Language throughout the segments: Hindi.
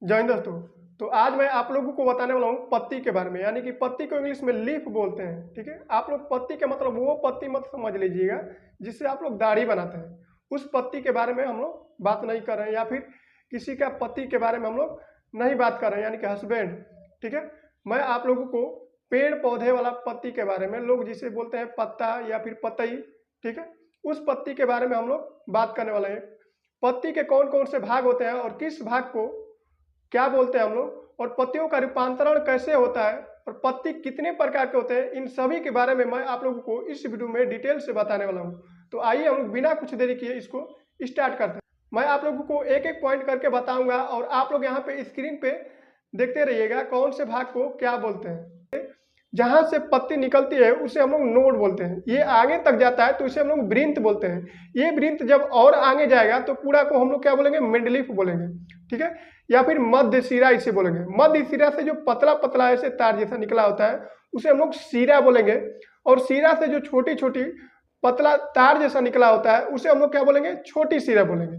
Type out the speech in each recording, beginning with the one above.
जय हिंद दोस्तों। तो आज मैं आप लोगों को बताने वाला हूँ पत्ती के बारे में, यानी कि पत्ती को इंग्लिश में लीफ बोलते हैं। ठीक है, आप लोग पत्ती का मतलब वो पत्ती मत समझ लीजिएगा जिससे आप लोग दाढ़ी बनाते हैं। उस पत्ती के बारे में हम लोग बात नहीं कर रहे हैं, या फिर किसी का पति के बारे में हम लोग नहीं बात कर रहे हैं, यानी कि हस्बैंड। ठीक है, मैं आप लोगों को पेड़ पौधे वाला पत्ती के बारे में, लोग जिसे बोलते हैं पत्ता या फिर पतई, ठीक है, उस पत्ती के बारे में हम लोग बात करने वाले हैं। पत्ती के कौन कौन से भाग होते हैं और किस भाग को क्या बोलते हैं हम लोग, और पत्तियों का रूपांतरण कैसे होता है, और पत्ती कितने प्रकार के होते हैं, इन सभी के बारे में मैं आप लोगों को इस वीडियो में डिटेल से बताने वाला हूं। तो आइए हम लोग बिना कुछ देरी किए इसको स्टार्ट करते हैं। मैं आप लोगों को एक एक पॉइंट करके बताऊंगा और आप लोग यहाँ पे स्क्रीन पे देखते रहिएगा कौन से भाग को क्या बोलते हैं। जहां से पत्ती निकलती है उसे हम लोग नोड बोलते हैं। ये आगे तक जाता है तो इसे हम लोग वृंत बोलते हैं। ये वृंत जब और आगे जाएगा तो पूरा को हम लोग क्या बोलेंगे, मंडलीफ बोलेंगे। ठीक है, या फिर मध्य सिरा इसे बोलेंगे। मध्य सिरा से जो पतला पतला ऐसे तार जैसा निकला होता है उसे हम लोग सिरा बोलेंगे, और सिरा से जो छोटी छोटी पतला तार जैसा निकला होता है उसे हम लोग क्या बोलेंगे, छोटी सिरा बोलेंगे।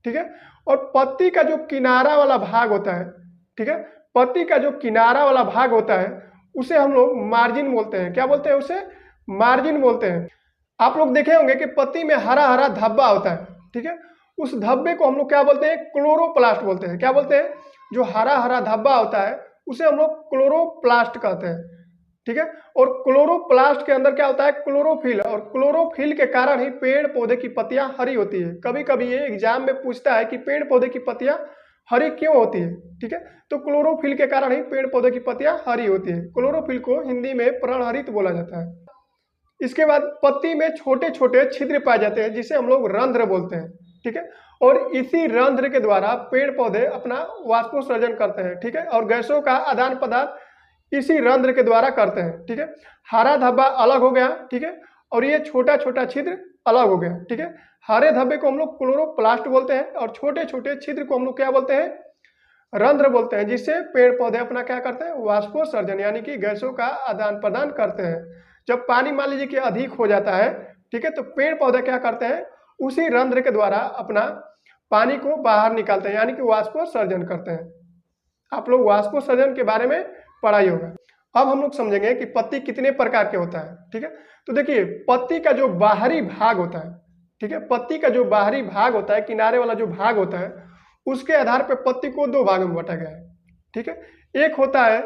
ठीक है, और पत्ती का जो किनारा वाला भाग होता है, ठीक है, पत्ती का जो किनारा वाला भाग होता है उसे हम लोग मार्जिन बोलते हैं। क्या बोलते हैं उसे, मार्जिन बोलते हैं। आप लोग देखे होंगे कि पत्ती में हरा हरा धब्बा होता है। ठीक है, उस धब्बे को हम लोग क्या बोलते हैं, क्लोरोप्लास्ट बोलते हैं। क्या बोलते हैं, जो हरा हरा धब्बा होता है उसे हम लोग क्लोरोप्लास्ट कहते हैं। ठीक है, और क्लोरोप्लास्ट के अंदर क्या होता है, क्लोरोफिल, और क्लोरोफिल के कारण ही पेड़ पौधे की पत्तियां हरी होती है। कभी कभी ये एग्जाम में पूछता है कि पेड़ पौधे की पत्तियां हरी क्यों होती है। ठीक है, तो क्लोरोफिल के कारण ही पेड़ पौधे की पत्तियां हरी होती है। क्लोरोफिल को हिंदी में पर्णहरित बोला जाता है। इसके बाद पत्ती में छोटे छोटे छिद्र पाए जाते हैं जिसे हम लोग रंध्र बोलते हैं। ठीक है, और इसी रंध्र के द्वारा पेड़ पौधे अपना वाष्पोत्सर्जन करते हैं। ठीक है, और गैसों का आदान प्रदान इसी रंध्र के द्वारा करते हैं। ठीक है, हरा धब्बा अलग हो गया, ठीक है, और ये छोटा छोटा छिद्र अलग हो गया। ठीक है, हरे धब्बे को हम लोग क्लोरोप्लास्ट बोलते हैं, और छोटे छोटे छिद्र को हम लोग क्या बोलते हैं, रंध्र बोलते हैं, जिससे पेड़ पौधे अपना क्या करते हैं, वाष्पोत्सर्जन यानी कि गैसों का आदान प्रदान करते हैं। जब पानी मान लीजिए कि अधिक हो जाता है, ठीक है, तो पेड़ पौधे क्या करते हैं, उसी रंध्र के द्वारा अपना पानी को बाहर निकालते हैं, यानी कि वाष्पोत्सर्जन करते हैं। आप लोग वाष्पोत्सर्जन के बारे में पढ़ाई होगा। अब हम लोग समझेंगे कि पत्ती कितने प्रकार के होता है। ठीक है, तो देखिए पत्ती का जो बाहरी भाग होता है, ठीक है, पत्ती का जो बाहरी भाग होता है, किनारे वाला जो भाग होता है, उसके आधार पर पत्ती को दो भागों में बांटा गया है। ठीक है, एक होता है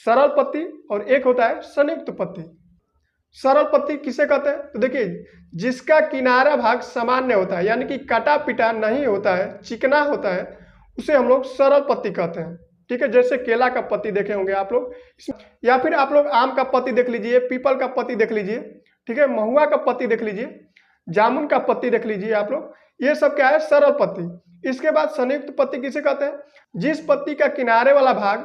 सरल पत्ती और एक होता है संयुक्त पत्ती। सरल पत्ती किसे कहते हैं, तो देखिए जिसका किनारा भाग सामान्य होता है, यानी कि कटा पिटा नहीं होता है, चिकना होता है, उसे हम लोग सरल पत्ती कहते हैं। ठीक है, जैसे केला का पत्ती देखे होंगे आप लोग, या फिर आप लोग आम का पत्ती देख लीजिए, पीपल का पत्ती देख लीजिए, ठीक है, महुआ का पत्ती देख लीजिए, जामुन का पत्ती देख लीजिए आप लोग, ये सब क्या है, सरल पत्ती। इसके बाद संयुक्त पत्ती किसे कहते हैं, जिस पत्ती का किनारे वाला भाग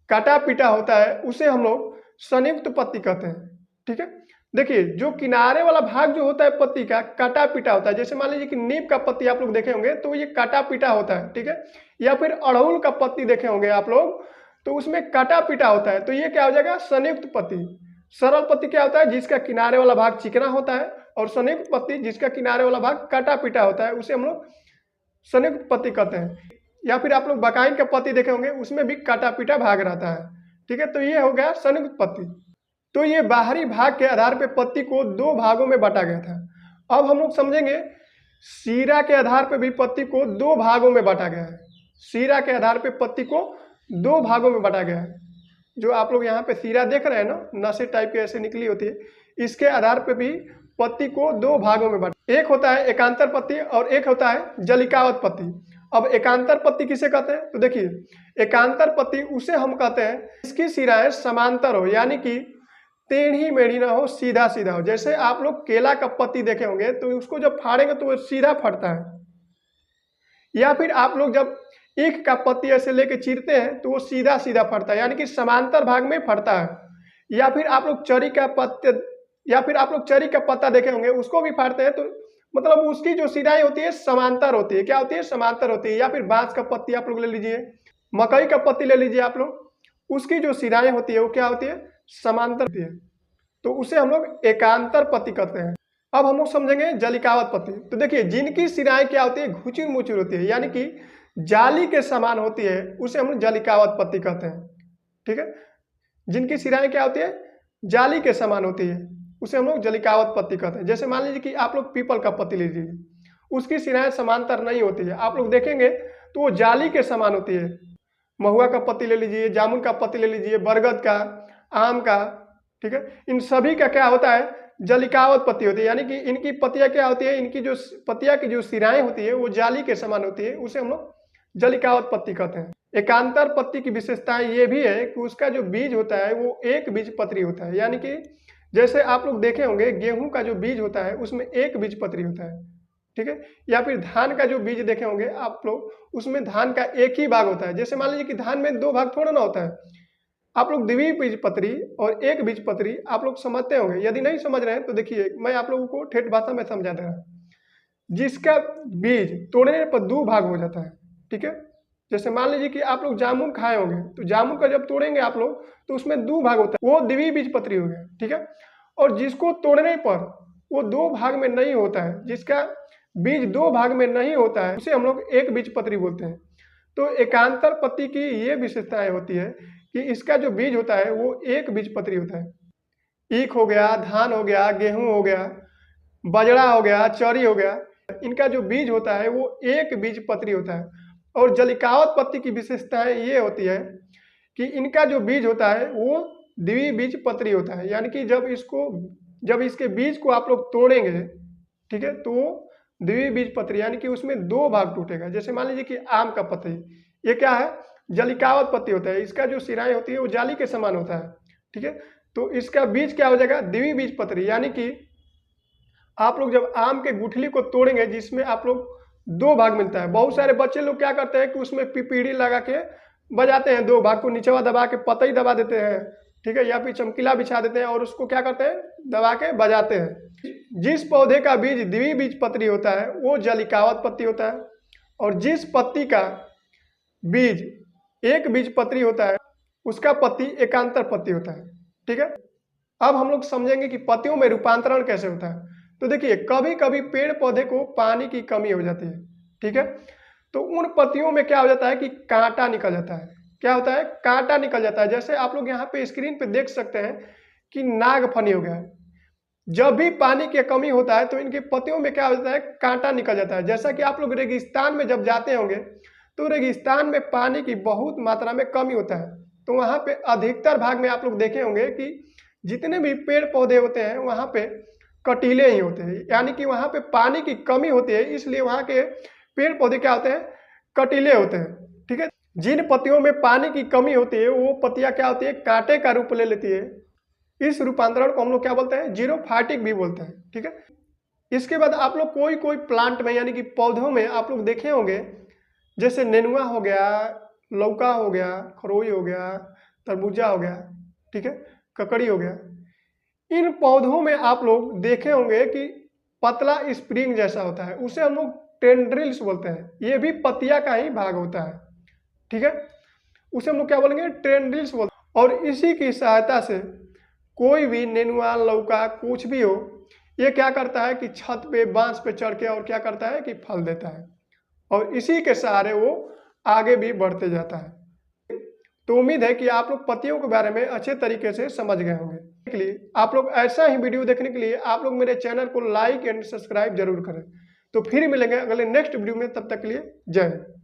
काटा पीटा होता है उसे हम लोग संयुक्त पत्ती कहते हैं। ठीक है, देखिए जो किनारे वाला भाग जो होता है पत्ती का काटा पीटा होता है, जैसे मान लीजिए कि नीम का पत्ती आप लोग देखे होंगे तो ये काटा पीटा होता है। ठीक है, या फिर अड़हुल का पत्ती देखे होंगे आप लोग तो उसमें काटा पीटा होता है, तो ये क्या हो जाएगा, संयुक्त पत्ती। सरल पत्ती क्या होता है, जिसका किनारे वाला भाग चिकना होता है, और संयुक्त पत्ती जिसका किनारे वाला भाग काटा पीटा होता है उसे हम लोग संयुक्त पत्ती कहते हैं। या फिर आप लोग बकाइन का पत्ती देखे होंगे उसमें भी काटा पीटा भाग रहता है। ठीक है, तो ये हो गया संयुक्त पत्ती। तो ये बाहरी भाग के आधार पर पत्ती को दो भागों में बांटा गया था। अब हम लोग समझेंगे सीरा के आधार पर भी पत्ती को दो भागों में बांटा गया है। सीरा के आधार पर पत्ती को दो भागों में बांटा गया है। जो आप लोग यहाँ पे सीरा देख रहे हैं ना, नशे टाइप की ऐसे निकली होती है, इसके आधार पर भी पत्ती को दो भागों में बांटा। एक होता है एकांतर पत्ती और एक होता है जलिकावत पत्ती। अब एकांतर पत्ती किसे कहते हैं, तो देखिए एकांतर पत्ती उसे हम कहते हैं इसकी सिराएं समांतर हो, यानी कि टेढ़ी मेढ़ी ना हो, सीधा सीधा हो। जैसे आप लोग केला का पत्ती देखे होंगे तो उसको जब फाड़ेंगे तो वो सीधा फटता है, या फिर आप लोग जब ईख का पत्ती ऐसे लेके चीरते हैं तो वो सीधा सीधा फटता है, यानी कि समांतर भाग में फटता है। या फिर आप लोग चरी का पत्ते, या फिर आप लोग चरी का पत्ता देखे होंगे उसको भी फाड़ते हैं तो मतलब उसकी जो सिराएं होती है समांतर होती है। क्या होती है, समांतर होती है। या फिर बांस का पत्ती आप लोग ले लीजिए, मकई का पत्ती ले लीजिए आप लोग, उसकी जो सिराएं होती है वो क्या होती है, समांतर होती है, तो उसे हम लोग एकांतर पत्ती कहते हैं। अब हम लोग समझेंगे जलिकावत पत्ती। तो देखिए जिनकी सिराएं क्या होती है, घुचुर मुचुर होती है, यानी कि जाली के समान होती है उसे हम लोग जालिकावत पत्ती कहते हैं। ठीक है, जिनकी सिराएं क्या होती है, जाली के समान होती है उसे हम लोग जालिकावत पत्ती कहते हैं। जैसे मान लीजिए कि आप लोग पीपल का पत्ती लीजिए, उसकी सिराएं समांतर नहीं होती है, आप लोग देखेंगे तो वो जाली के समान होती है। महुआ का पत्ती ले लीजिए, जामुन का पत्ती ले लीजिए, बरगद का, आम का, ठीक है, इन सभी का क्या होता है, जालिकावत पत्ती होती है। यानी कि इनकी पत्तियां क्या होती है, इनकी जो पत्तियां की जो सिराएं होती है वो जाली के समान होती है, उसे हम लोग जालिकावत पत्ती कहते हैं। एकांतर पत्ती की विशेषताएं ये भी है कि उसका जो बीज होता है वो एक बीज पत्री होता है। यानी कि जैसे आप लोग देखे होंगे गेहूं का जो बीज होता है उसमें एक बीज पत्री होता है, ठीक है, या फिर धान का जो बीज देखे होंगे आप लोग, उसमें धान का एक ही भाग होता है। जैसे मान लीजिए कि धान में दो भाग थोड़ा ना होता है, आप लोग द्विबीजपत्री और एक बीजपत्री आप लोग समझते होंगे। यदि नहीं समझ रहे हैं तो देखिए मैं आप लोगों को ठेठ भाषा में समझा दे रहा हूँ। जिसका बीज तोड़ने पर दो भाग हो जाता है, ठीक है, जैसे मान लीजिए कि आप लोग जामुन खाए होंगे तो जामुन का जब तोड़ेंगे आप लोग तो उसमें दो भाग होता है, वो द्विबीजपत्री हो गया, ठीक है। और जिसको तोड़ने पर वो दो भाग में नहीं होता है, जिसका बीज दो भाग में नहीं होता है, उसे हम लोग एक बीजपत्री बोलते हैं। तो एकांतर पत्ती की ये विशेषताएं होती है कि इसका जो बीज होता है वो एक बीजपत्री होता है। ईख हो गया, धान हो गया, गेहूं हो गया, बजड़ा हो गया, चरी हो गया, इनका जो बीज होता है वो एक बीजपत्री होता है। और जालिकावत पत्ती की विशेषताएं ये होती है कि इनका जो बीज होता है वो द्विबीजपत्री होता है। यानी कि जब इसके बीज को आप लोग तोड़ेंगे, ठीक है, तो द्विबीजपत्री यानी कि उसमें दो भाग टूटेगा। जैसे मान लीजिए कि आम का पत्ती, ये क्या है, जालिकावत पत्ती होता है, इसका जो सिराएं होती है वो जाली के समान होता है, ठीक है। तो इसका बीज क्या हो जाएगा, द्विबीजपत्री। यानी कि आप लोग जब आम के गुठली को तोड़ेंगे जिसमें आप लोग दो भाग मिलता है, बहुत सारे बच्चे लोग क्या करते हैं कि उसमें पीपीड़ी लगा के बजाते हैं, दो भाग को नीचेवा दबा के पतई दबा देते हैं, ठीक है, या फिर चमकीला बिछा देते हैं और उसको क्या करते हैं, दबा के बजाते हैं। जिस पौधे का बीज द्विबीजपत्री होता है वो जालिकावत पत्ती होता है, और जिस पत्ती का बीज एक बीजपत्री होता है उसका पत्ती एकांतर पत्ती होता है, ठीक है। अब हम लोग समझेंगे कि पत्तियों में रूपांतरण कैसे होता है। तो देखिए कभी कभी पेड़ पौधे को पानी की कमी हो जाती है, ठीक है, तो उन पत्तियों में क्या हो जाता है कि कांटा निकल जाता है। क्या होता है, कांटा निकल जाता है। जैसे आप लोग यहाँ पे स्क्रीन पे देख सकते हैं कि नागफनी हो गया है। जब भी पानी की कमी होता है तो इनके पत्तियों में क्या हो जाता है, कांटा निकल जाता है। जैसा कि आप लोग रेगिस्तान में जब जाते होंगे तो रेगिस्तान में पानी की बहुत मात्रा में कमी होता है, तो वहाँ पे अधिकतर भाग में आप लोग देखे होंगे कि जितने भी पेड़ पौधे होते हैं वहाँ पे कटीले ही होते हैं। यानी कि वहाँ पे पानी की कमी होती है, इसलिए वहाँ के पेड़ पौधे क्या होते हैं, कटीले होते हैं, ठीक है। जिन पत्तियों में पानी की कमी होती है वो पत्तियां क्या होती है, कांटे का रूप ले लेती है। इस रूपांतरण को हम लोग क्या बोलते हैं, जीरोफाइटिक भी बोलते हैं, ठीक है। इसके बाद आप लोग कोई प्लांट में यानी कि पौधों में आप लोग देखे होंगे, जैसे नेनुआ हो गया, लौका हो गया, खरोई हो गया, तरबूजा हो गया, ठीक है, ककड़ी हो गया, इन पौधों में आप लोग देखे होंगे कि पतला स्प्रिंग जैसा होता है, उसे हम लोग टेंड्रिल्स बोलते हैं। ये भी पत्तिया का ही भाग होता है, ठीक है, उसे हम लोग क्या बोलेंगे, टेंड्रिल्स बोलते हैं। और इसी की सहायता से कोई भी नेनुआ लौका कुछ भी हो, ये क्या करता है कि छत पे बांस पे चढ़ के और क्या करता है कि फल देता है, और इसी के सहारे वो आगे भी बढ़ते जाता है। तो उम्मीद है कि आप लोग पत्तियों के बारे में अच्छे तरीके से समझ गए होंगे। के लिए आप लोग ऐसा ही वीडियो देखने के लिए आप लोग मेरे चैनल को लाइक एंड सब्सक्राइब जरूर करें। तो फिर मिलेंगे अगले नेक्स्ट वीडियो में, तब तक के लिए जय हिंद।